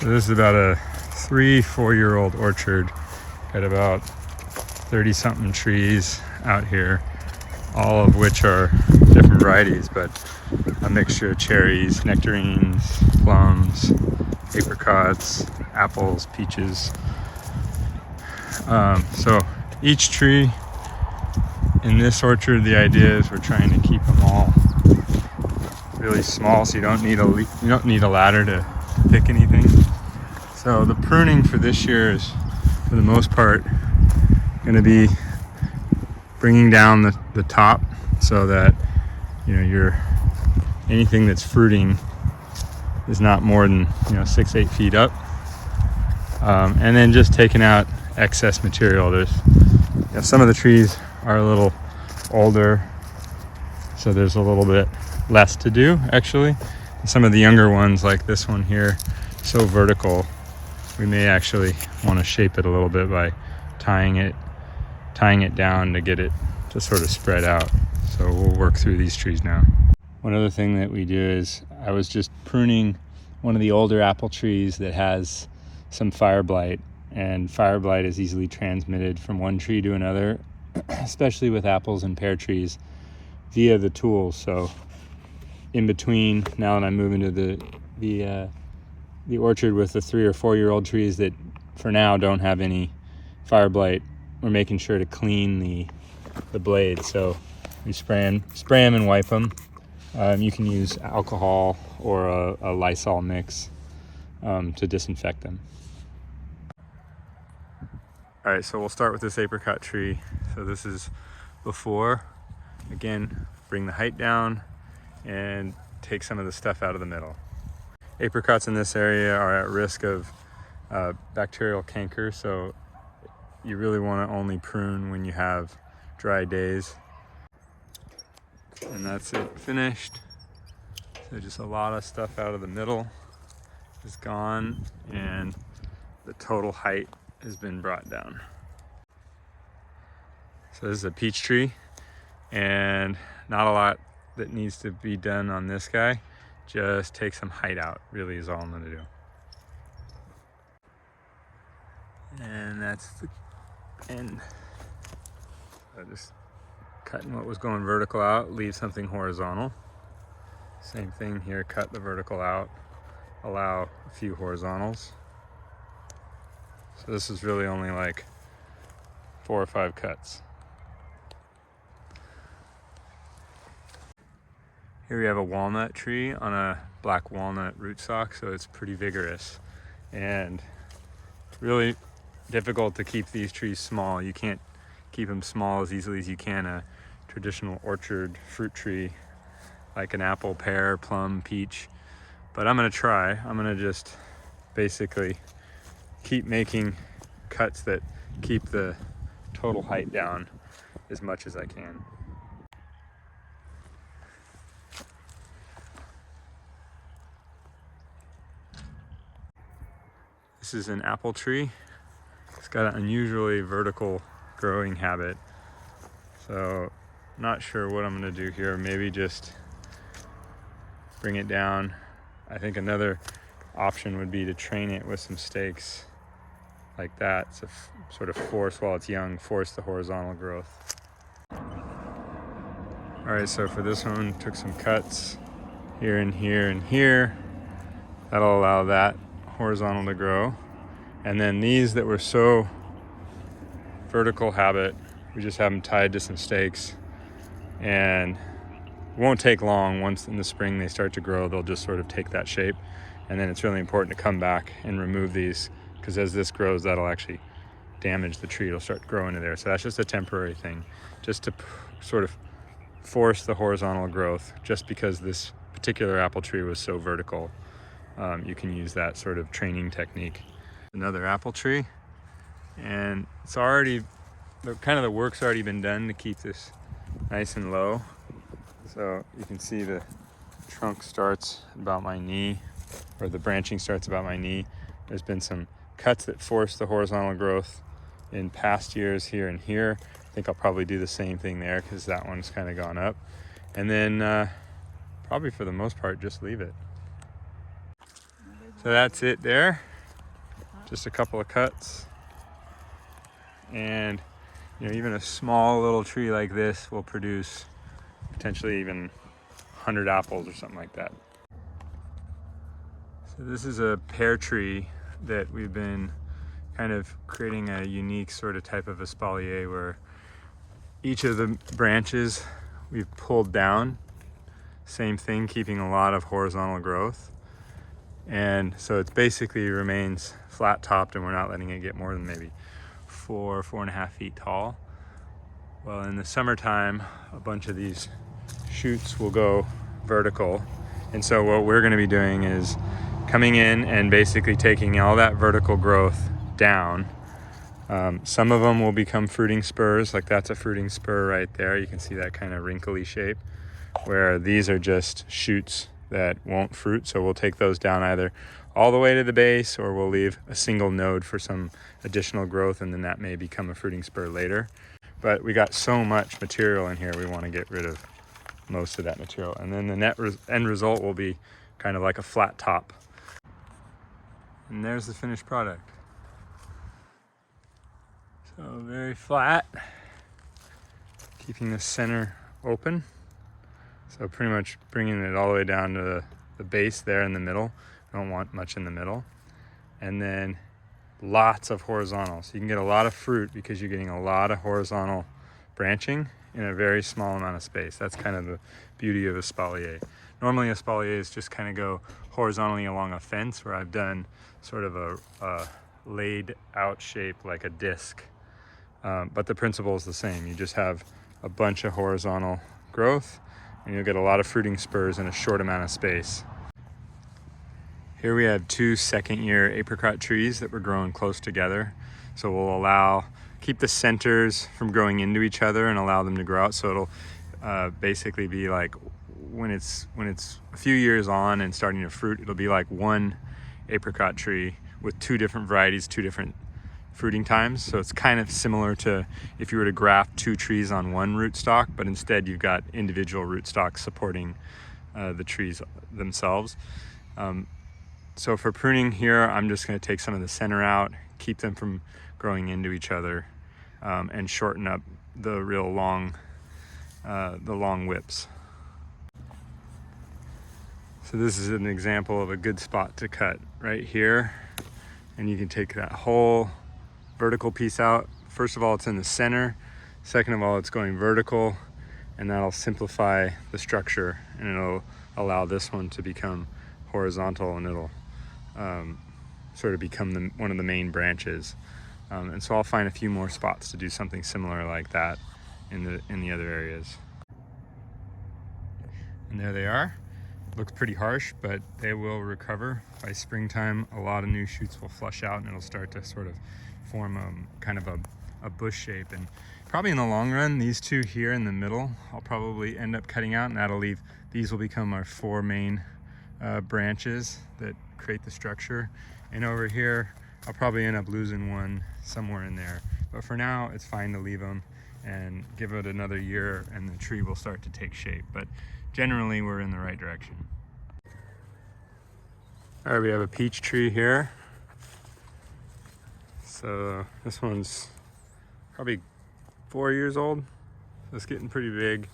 So this is about a 3-4-year-old orchard. Got about 30 something trees out here, all of which are different varieties, but a mixture of cherries, nectarines, plums, apricots, apples, peaches. So each tree in this orchard, the idea is we're trying to keep them all really small, so you don't need a ladder to pick anything. So the pruning for this year is, for the most part, going to be bringing down the top so that anything that's fruiting is not more than 6-8 feet up, and then just taking out excess material. There's some of the trees are a little older, so there's a little bit less to do actually. Some of the younger ones, like this one here, so vertical, we may actually want to shape it a little bit by tying it down to get it to sort of spread out. So we'll work through these trees now. One other thing that we do is, I was just pruning one of the older apple trees that has some fire blight, and fire blight is easily transmitted from one tree to another, especially with apples and pear trees, via the tools. So in between, now that I'm moving to the orchard with the 3 or 4-year-old trees that for now don't have any fire blight, we're making sure to clean the blades. So we spray them and wipe them. You can use alcohol or a Lysol mix to disinfect them. All right, so we'll start with this apricot tree. So this is before. Again, bring the height down and take some of the stuff out of the middle. Apricots in this area are at risk of bacterial canker, so you really want to only prune when you have dry days. And that's it, finished. So just a lot of stuff out of the middle is gone, and the total height has been brought down. So this is a peach tree, and not a lot that needs to be done on this guy. Just take some height out, really is all I'm gonna do. And that's the end. So just cutting what was going vertical out, leave something horizontal. Same thing here, cut the vertical out, allow a few horizontals. So this is really only like 4 or 5 cuts. Here we have a walnut tree on a black walnut rootstock, so it's pretty vigorous. And really difficult to keep these trees small. You can't keep them small as easily as you can a traditional orchard fruit tree like an apple, pear, plum, peach. But I'm gonna try. I'm gonna just basically keep making cuts that keep the total height down as much as I can. This is an apple tree. It's got an unusually vertical growing habit. So not sure what I'm gonna do here. Maybe just bring it down. I think another option would be to train it with some stakes like that. So sort of force, while it's young, force the horizontal growth. All right, so for this one, took some cuts here and here and here. That'll allow that horizontal to grow. And then these that were so vertical habit, we just have them tied to some stakes, and it won't take long. Once in the spring they start to grow, they'll just sort of take that shape. And then it's really important to come back and remove these, because as this grows, that'll actually damage the tree. It'll start growing into there. So that's just a temporary thing, just to sort of force the horizontal growth. Just because this particular apple tree was so vertical, you can use that sort of training technique. Another apple tree, and it's already, the work's already been done to keep this nice and low. So you can see the trunk starts about my knee, or the branching starts about my knee. There's been some cuts that force the horizontal growth in past years here and here. I think I'll probably do the same thing there, because that one's kind of gone up. And then probably for the most part, just leave it. So that's it there. just a couple of cuts. And even a small little tree like this will produce potentially even 100 apples or something like that. So this is a pear tree that we've been kind of creating a unique sort of type of espalier where each of the branches we've pulled down, same thing, keeping a lot of horizontal growth. And so it basically remains flat topped, and we're not letting it get more than maybe 4.5 feet tall. Well, in the summertime, a bunch of these shoots will go vertical. And so what we're going to be doing is coming in and basically taking all that vertical growth down. Some of them will become fruiting spurs, like that's a fruiting spur right there. You can see that kind of wrinkly shape, where these are just shoots that won't fruit. So we'll take those down either all the way to the base, or we'll leave a single node for some additional growth, and then that may become a fruiting spur later. But we got so much material in here, we want to get rid of most of that material. And then the end result will be kind of like a flat top. And there's the finished product. So very flat, keeping the center open. So pretty much bringing it all the way down to the base there in the middle. I don't want much in the middle. And then lots of horizontal. So you can get a lot of fruit because you're getting a lot of horizontal branching in a very small amount of space. That's kind of the beauty of espalier. Normally espaliers just kind of go horizontally along a fence, where I've done sort of a laid out shape like a disc. But the principle is the same. You just have a bunch of horizontal growth, and you'll get a lot of fruiting spurs in a short amount of space. Here we have 2 second-year apricot trees that were growing close together. So we'll keep the centers from growing into each other and allow them to grow out. So it'll basically be like when it's a few years on and starting to fruit, it'll be like one apricot tree with 2 different varieties, 2 different fruiting times. So it's kind of similar to if you were to graft 2 trees on one rootstock, but instead you've got individual rootstocks supporting the trees themselves. So for pruning here, I'm just going to take some of the center out, keep them from growing into each other, and shorten up the real long whips. So this is an example of a good spot to cut right here. And you can take that whole vertical piece out. First of all, it's in the center. Second of all, it's going vertical, and that'll simplify the structure, and it'll allow this one to become horizontal, and it'll sort of become one of the main branches. And so I'll find a few more spots to do something similar like that in the other areas. And there they are. Looks pretty harsh, but they will recover. By springtime, a lot of new shoots will flush out, and it'll start to sort of form kind of a bush shape. And probably in the long run, these 2 here in the middle, I'll probably end up cutting out, and these will become our 4 main branches that create the structure. And over here, I'll probably end up losing one somewhere in there. But for now, it's fine to leave them and give it another year, and the tree will start to take shape. But generally, we're in the right direction. All right, we have a peach tree here. So this one's probably 4 years old. So it's getting pretty big.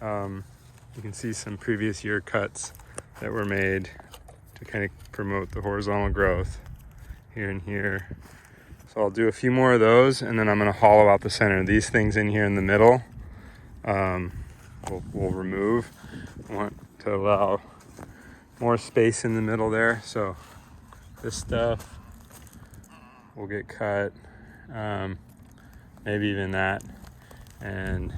You can see some previous year cuts that were made to kind of promote the horizontal growth here and here. So I'll do a few more of those, and then I'm going to hollow out the center. These things in here in the middle, we'll remove. I want to allow more space in the middle there. So this stuff will get cut, maybe even that, and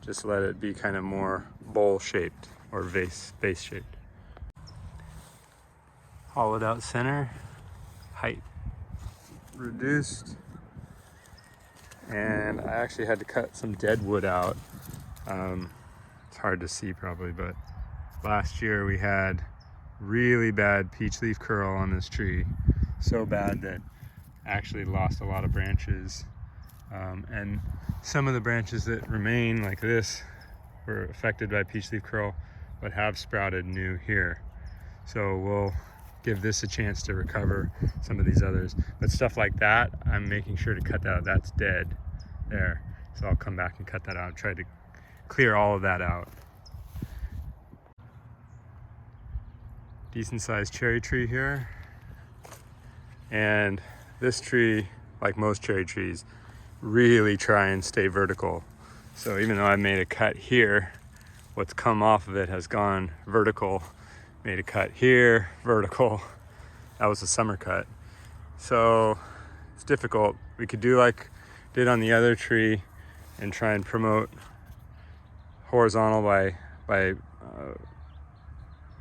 just let it be kind of more bowl shaped or vase shaped. Hollowed out center, height reduced, and I actually had to cut some dead wood out. It's hard to see probably, but last year we had really bad peach leaf curl on this tree, so bad that I actually lost a lot of branches, and some of the branches that remain like this were affected by peach leaf curl but have sprouted new here. So we'll give this a chance to recover some of these others. But stuff like that, I'm making sure to cut that out. That's dead there. So I'll come back and cut that out, try to clear all of that out. Decent sized cherry tree here. And this tree, like most cherry trees, really try and stay vertical. So even though I made a cut here, what's come off of it has gone vertical. Made a cut here, vertical. That was a summer cut. So it's difficult. We could do like did on the other tree and try and promote horizontal by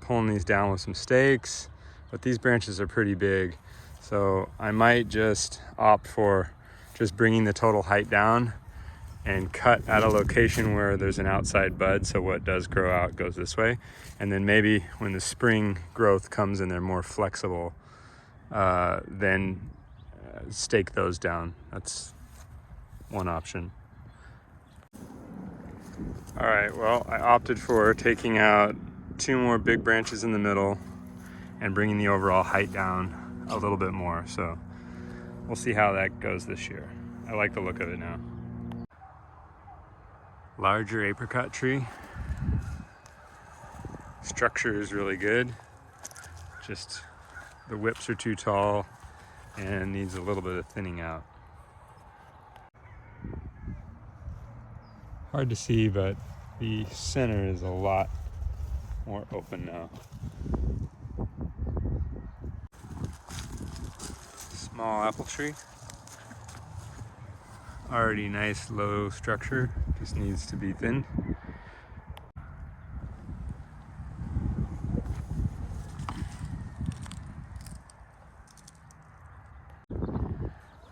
pulling these down with some stakes, but these branches are pretty big. So I might just opt for just bringing the total height down and cut at a location where there's an outside bud, so what does grow out goes this way. And then maybe when the spring growth comes and they're more flexible, then stake those down. That's one option. All right, well, I opted for taking out 2 more big branches in the middle and bringing the overall height down a little bit more. So we'll see how that goes this year. I like the look of it now. Larger apricot tree. Structure is really good. Just the whips are too tall and needs a little bit of thinning out. Hard to see, but the center is a lot more open now. Small apple tree. Already nice low structure, just needs to be thinned.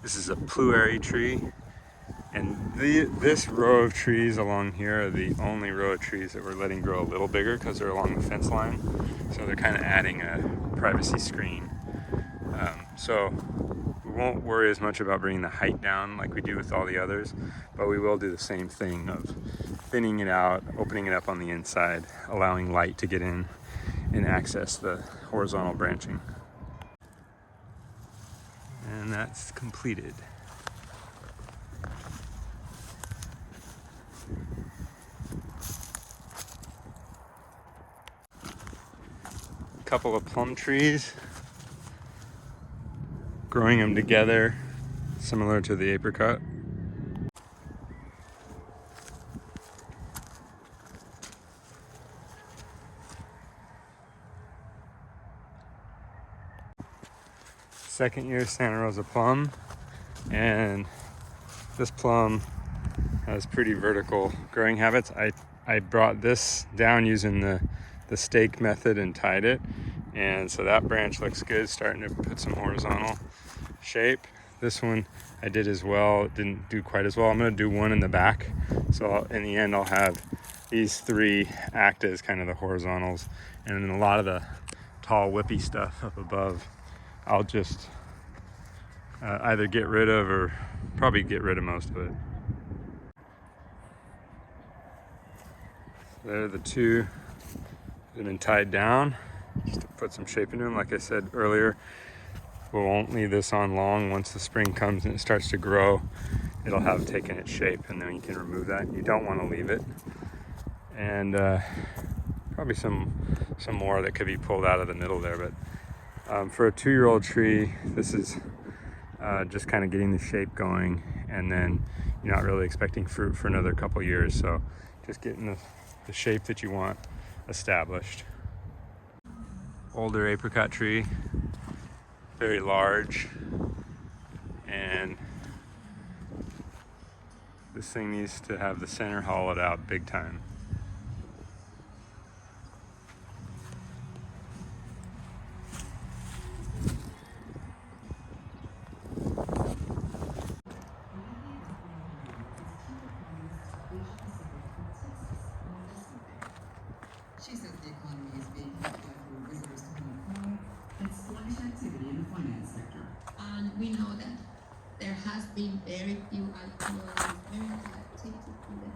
This is a Pluerry tree, and this row of trees along here are the only row of trees that we're letting grow a little bigger because they're along the fence line. So they're kind of adding a privacy screen. So we won't worry as much about bringing the height down like we do with all the others, but we will do the same thing of thinning it out, opening it up on the inside, allowing light to get in and access the horizontal branching. And that's completed. Couple of plum trees, growing them together, similar to the apricot. Second year Santa Rosa plum, and this plum has pretty vertical growing habits. I brought this down using the stake method and tied it, and so that branch looks good, starting to put some horizontal shape. This one I did as well. It didn't do quite as well. I'm going to do one in the back, so in the end I'll have these 3 act as kind of the horizontals, and then a lot of the tall whippy stuff up above I'll just either get rid of or probably get rid of most of it. There are the 2 that have been tied down just to put some shape into them. Like I said earlier, we won't leave this on long. Once the spring comes and it starts to grow, it'll have taken its shape, and then you can remove that. You don't want to leave it. And probably some more that could be pulled out of the middle there, but for a 2-year-old tree, this is just kind of getting the shape going, and then you're not really expecting fruit for another couple years, so just getting the shape that you want established. Older apricot tree, very large, and this thing needs to have the center hollowed out big time. She says the economy is being helped by more visitors to Hong Kong and sluggish activity in the finance sector. And we know that there has been very few IPOs, very little activity in the